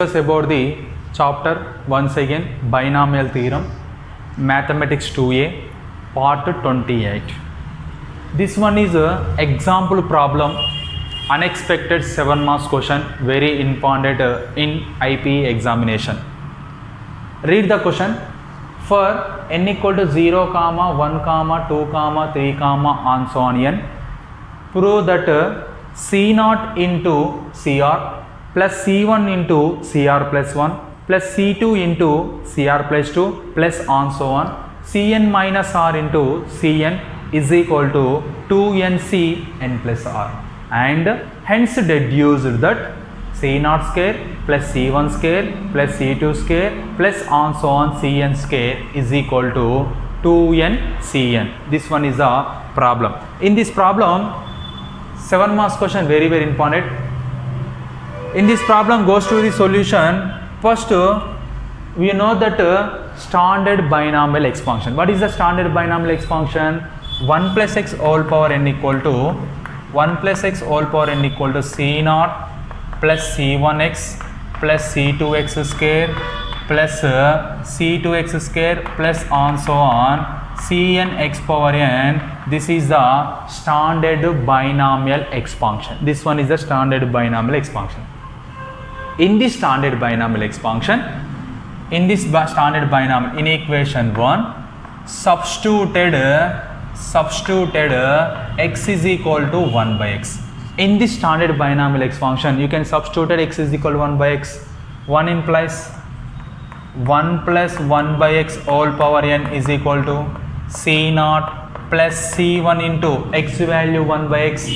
Discuss about the chapter once again binomial theorem, mathematics 2a, part 28. This one is a example problem, unexpected 7 marks question, very important in IP examination. Read the question. For n equal to 0, 1, 2, 3, and so on n, prove that C0 into CR plus C1 into CR plus 1 plus C2 into CR plus 2 plus and so on, Cn minus R into Cn is equal to 2nC n plus R, and hence deduced that C0 square plus C1 square plus C2 square plus and so on Cn square is equal to 2n Cn. This one is a problem. In this problem, 7 marks question, very important. In this problem goes to the solution. First, we know that standard binomial expansion. What is the standard binomial expansion? 1 plus x all power n equal to 1 plus x all power n equal to C0 plus C1x plus C2x square plus C2x square plus and so on Cn x power n. This is the standard binomial expansion. This one is the standard binomial expansion. In this standard binomial expansion, in equation 1, substituted x is equal to 1 by x. In this standard binomial expansion, you can substitute x is equal to 1 by x. 1 implies 1 plus 1 by x all power n is equal to C0 plus C1 into x value 1 by x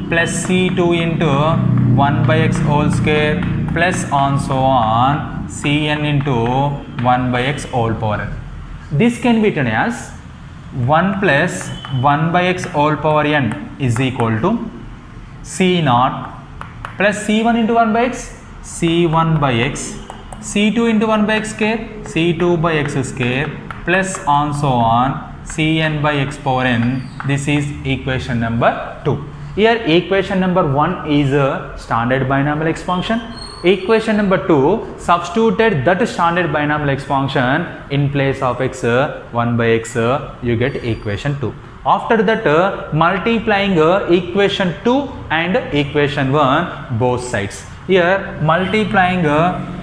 plus C2 into 1 by x whole square plus and so on Cn into 1 by x all power n. This can be written as 1 plus 1 by x all power n is equal to C0 plus C1 into 1 by x, C1 by x, C2 into 1 by x square, C2 by x square plus and so on Cn by x power n. This is equation number 2. Here equation number 1 is a standard binomial expansion. Equation number 2, substituted that standard binomial expansion in place of x 1 by x, you get equation 2. After that, multiplying equation 2 and equation 1 both sides. Here multiplying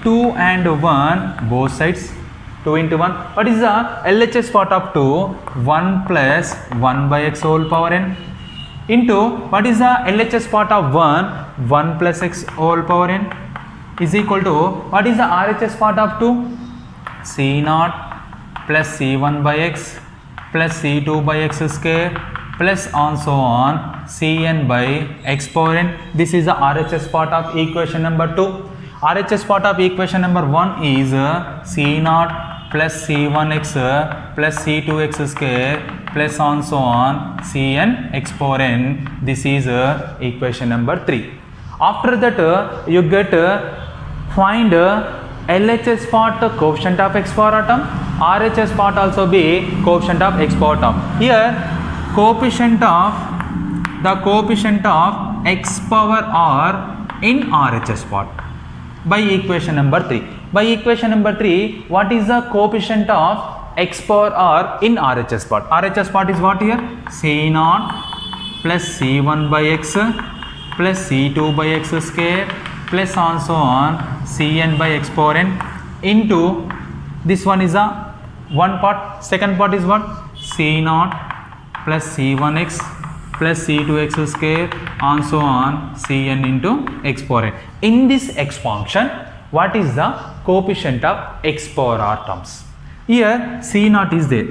2 and 1 both sides, 2 into 1. What is the LHS part of 2? 1 plus 1 by x whole power n into what is the LHS part of 1? 1 plus x whole power n is equal to what is the RHS part of 2? C0 plus C1 by x plus C2 by x square plus and so on Cn by x power n. This is the RHS part of equation number 2. RHS part of equation number 1 is C0 plus C1x plus C2x square plus and so on Cn x power n. This is equation number 3. After that, you get find LHS part coefficient of x power atom, RHS part also be coefficient of x power atom. Here coefficient of x power r in RHS part by equation number 3. By equation number 3, what is the coefficient of x power r in RHS part? RHS part is what here? C0 plus C1 by x plus C2 by x square plus and so on Cn by x power n into this one is a one part. Second part is what? C0 plus C1x plus C2x square and so on Cn into x power n. In this expansion, what is the coefficient of x power r terms? Here C0 is there.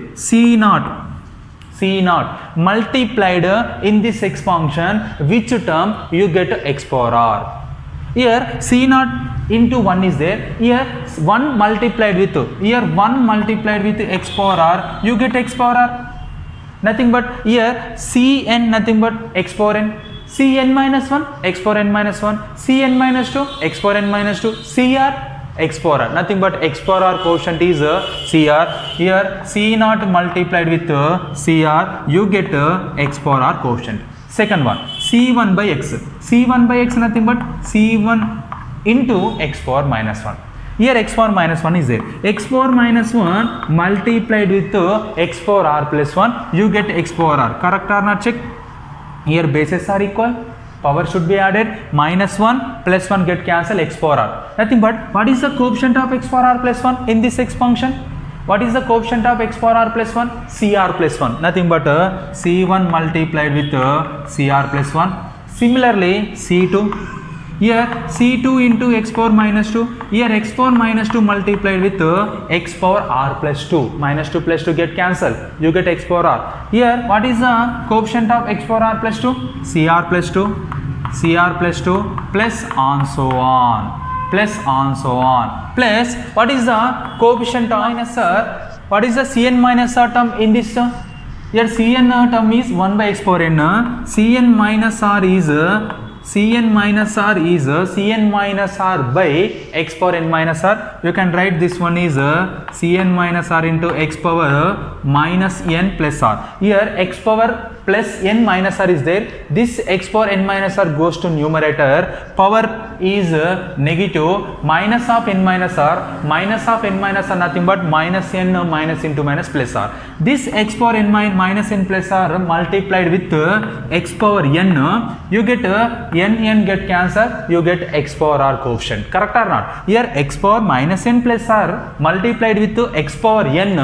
C0 multiplied in this expansion, which term you get x power r? Here C0 into 1 is there. Here 1 multiplied with x power r, you get x power r. Nothing but here Cn nothing but x power n. Cn minus 1 x power n minus 1. Cn minus 2 x power n minus 2. Cr x power r. Nothing but x power r quotient is Cr. Here C0 multiplied with Cr, you get x power r quotient. Second one, C1 by x. C1 by x nothing but C1 into x power minus 1. Here x power minus 1 is there. X power minus 1 multiplied with x power r plus 1, you get x power r. Correct or not? Check. Here bases are equal. Power should be added. Minus 1 plus 1 get cancelled, x power r. Nothing but what is the coefficient of x power r plus 1 in this expansion? What is the coefficient of x power r plus 1? Cr plus 1. Nothing but C1 multiplied with Cr plus 1. Similarly, C2. Here C2 into x power minus 2. Here x power minus 2 multiplied with x power r plus 2. Minus 2 plus 2 get cancelled. You get x power r. Here what is the coefficient of x power r plus 2? Cr plus 2. Cr plus 2 plus on so on. Plus on so on. Plus what is the coefficient of minus r? What is the Cn minus r term in this term? Here Cn term is 1 by x power n. Cn minus r is Cn minus r is Cn minus r by x power n minus r. You can write this one is Cn minus r into x power minus n plus r. Here x power plus n minus r is there. This x power n minus r goes to numerator. Power is negative. Minus of n minus r. Minus of n minus r nothing but minus n minus into minus plus r. This x power n minus n plus r multiplied with x power n, you get n get cancelled, you get x power r coefficient. Correct or not? Here x power minus n plus r multiplied with x power n,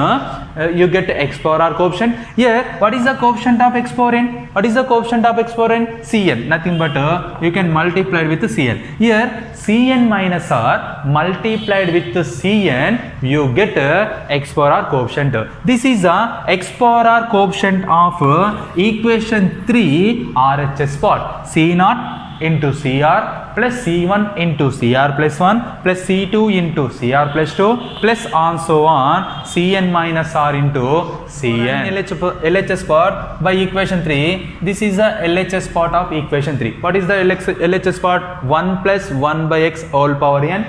you get x power r coefficient. Here what is the coefficient of x power n? What is the coefficient of x power n? Cn. Nothing but you can multiply with Cn. Here Cn minus r multiplied with Cn, you get x power r coefficient. This is the x power r coefficient of equation 3 RHS part. C naught into Cr plus C1 into Cr plus 1 plus C2 into Cr plus 2 plus on so on Cn minus r into Cn. LHS part by equation 3. This is the LHS part of equation 3. What is the LHS part? 1 plus 1 by x whole power n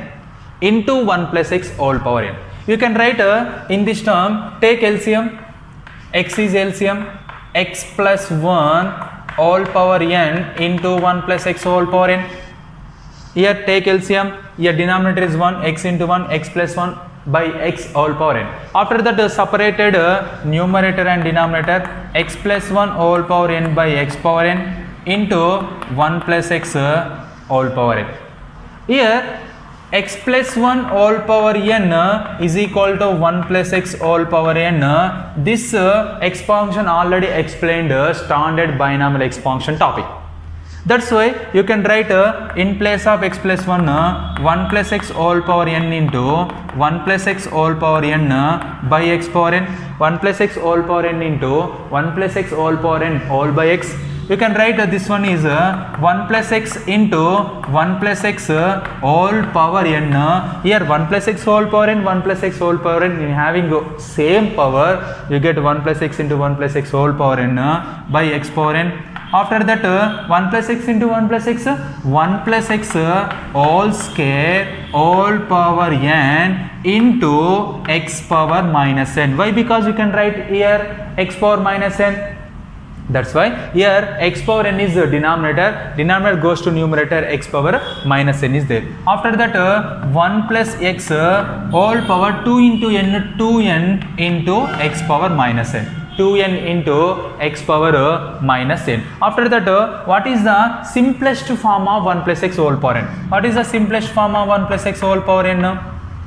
into 1 plus x whole power n. You can write in this term, take LCM. X is LCM. X plus 1 all power n into 1 plus x whole power n. Here take LCM. Here denominator is 1, x into 1, x plus 1 by x whole power n. After that separated numerator and denominator, x plus 1 whole power n by x power n into 1 plus x whole power n. Here x plus 1 whole power n is equal to 1 plus x whole power n. This expansion already explained standard binomial expansion topic. That's why you can write in place of x plus 1 1 plus x whole power n into 1 plus x whole power n by x power n. 1 plus x whole power n into 1 plus x whole power n all by x. You can write this one is 1 plus x into 1 plus x whole power n. Here 1 plus x whole power n, 1 plus x whole power n having same power, you get 1 plus x into 1 plus x whole power n by x power n. After that 1 plus x into 1 plus x, 1 plus x whole square whole power n into x power minus n. Why? Because you can write here x power minus n. That's why here x power n is the denominator, denominator goes to numerator, x power minus n is there. After that 1 plus x whole power 2 into n, 2n into x power minus n. 2n into x power minus n. After that what is the simplest form of 1 plus x whole power n? What is the simplest form of 1 plus x whole power n?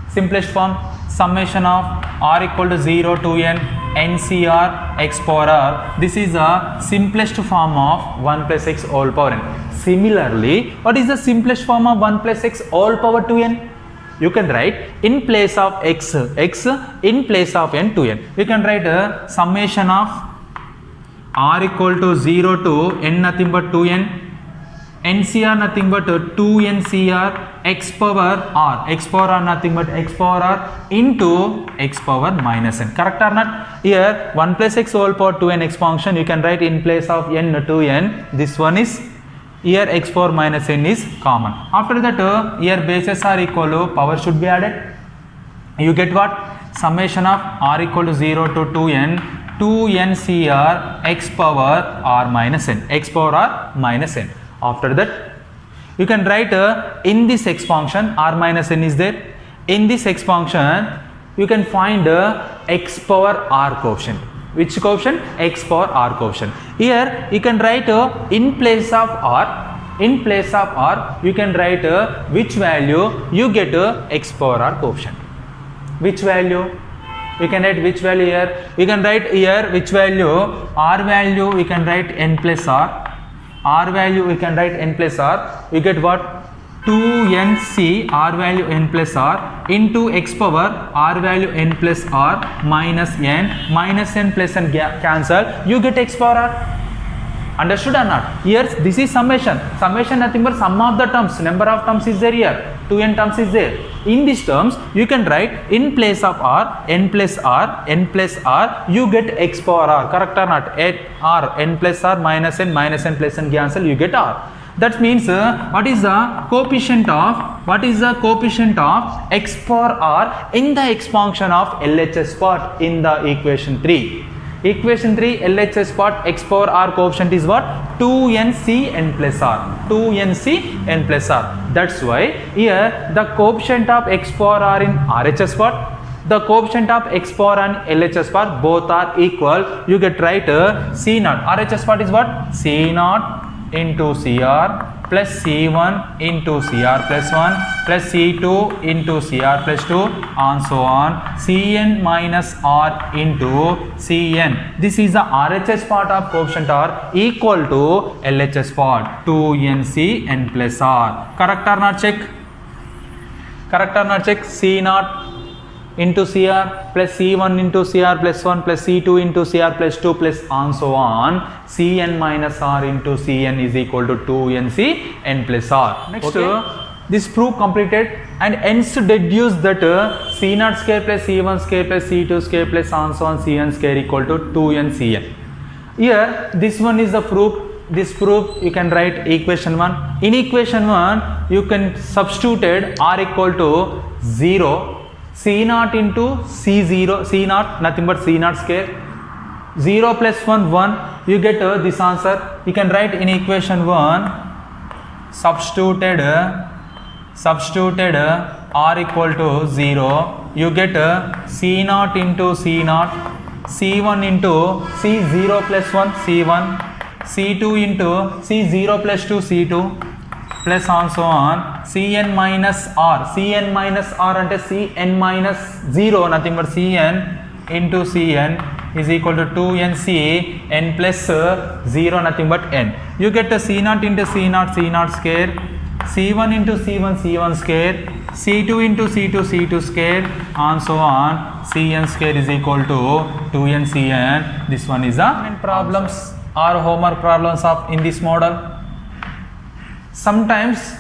Simplest form, summation of r equal to 0 to n NCR x power r. This is the simplest form of 1 plus x whole power n. Similarly, what is the simplest form of 1 plus x whole power 2n? You can write in place of x, x in place of n 2n. You can write a summation of r equal to 0 to n nothing but 2n. NCR nothing but 2NCR x power r. X power r nothing but x power r into x power minus n. Correct or not? Here 1 plus x whole power 2n expansion you can write in place of n 2n. This one is here x power minus n is common. After that here bases are equal to power should be added. You get what? Summation of r equal to 0 to 2n 2NCR x power r minus n. X power r minus n. After that You can write in this expansion r minus n is there. In this expansion you can find x power r coefficient. Which coefficient? X power r coefficient. Here you can write in place of r. In place of r you can write which value you get x power r coefficient. Which value? You can write which value here? You can write here which value? R value we can write n plus r. R value we can write n plus r. We get what? 2nc r value n plus r into x power r value n plus r minus n plus n cancel. You get x power r. Understood or not? Here this is summation. Summation nothing but sum of the terms. Number of terms is there here. 2n terms is there. In these terms you can write in place of r n plus r n plus r you get x power r. Correct or not? R n plus r minus n plus n cancel, you get r. That means what is the coefficient of x power r in the expansion of LHS part in the equation 3. Equation 3 LHS part x power r coefficient is what? 2nc n plus r. 2nc n plus r. That's why here the coefficient of x power r in RHS part, the coefficient of x power and LHS part both are equal. You get right C naught. RHS part is what? C naught into CR plus C1 into CR plus 1 plus C2 into CR plus 2 and so on. Cn minus R into Cn. This is the RHS part of coefficient R equal to LHS part 2nc n plus R. Correct or not? Check. Correct or not? Check. C naught into CR plus C1 into CR plus 1 plus C2 into CR plus 2 plus and so on. Cn minus R into Cn is equal to 2nc n plus R. Next, this proof completed and hence deduce that C0 square plus C1 square plus C2 square plus and so on Cn square equal to 2ncn. Here this one is the proof. This proof you can write equation 1. In equation 1 you can substitute R equal to 0. C0 into C0, C0 nothing but C0 square, 0 plus 1 1, you get this answer. You can write in equation 1 substituted R equal to 0, you get C0 into C0, C1 into C0 plus 1 C1, C2 into C0 plus 2 C2 plus and so on. Cn minus R and Cn minus 0 nothing but Cn into Cn is equal to 2nc n plus 0 nothing but n. You get C0 into C0 square, C1 into C1 square, C2 into C2 square and so on. Cn square is equal to 2ncn. This one is the problems or homework problems of in this model. Sometimes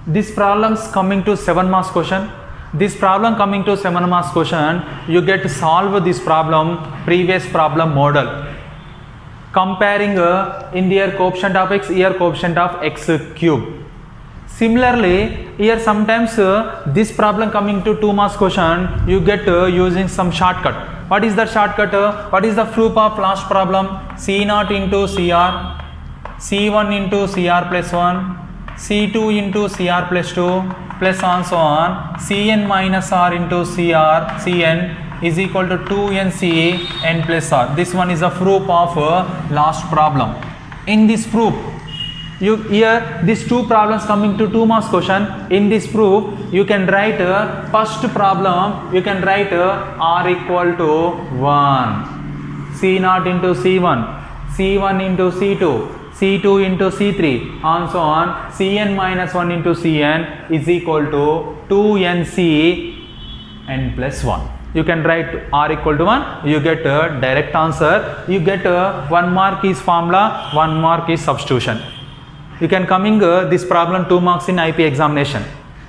this problems coming to 7 marks question. This problem coming to 7 marks question, you get to solve this problem previous problem model. Comparing in their coefficient of x, here coefficient of x cube. Similarly, here sometimes this problem coming to 2 marks question, you get using some shortcut. What is the shortcut? What is the proof of last problem? C0 into CR, C1 into CR plus 1, C2 into CR plus 2 plus and so on. Cn minus R into Cn is equal to 2nc n plus R. This one is a proof of last problem. In this proof, here these two problems coming to 2 marks question. In this proof you can write first problem, you can write R equal to 1, C0 into C1, C1 into C2, C2 into C3 and so on. Cn minus 1 into Cn is equal to 2nc n plus 1. You can write R equal to 1, you get a direct answer. You get 1 mark is formula, 1 mark is substitution. You can coming this problem 2 marks in IP examination.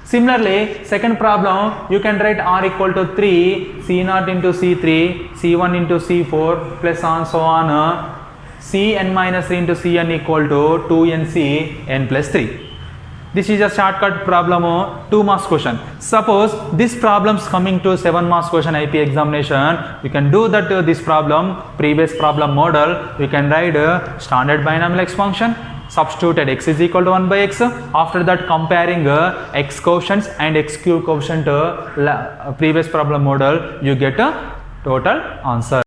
Similarly, second problem you can write R equal to 3, C0 into C3, C1 into C4 plus and so on. Cn minus 3 into Cn equal to 2nc n plus 3. This is a shortcut problem 2 marks question. Suppose this problems coming to 7 marks question IP examination, you can do that this problem previous problem model. You can write standard binomial expansion, substituted x is equal to 1 by x. After that, comparing x quotients and x cube quotient previous problem model, you get a total answer.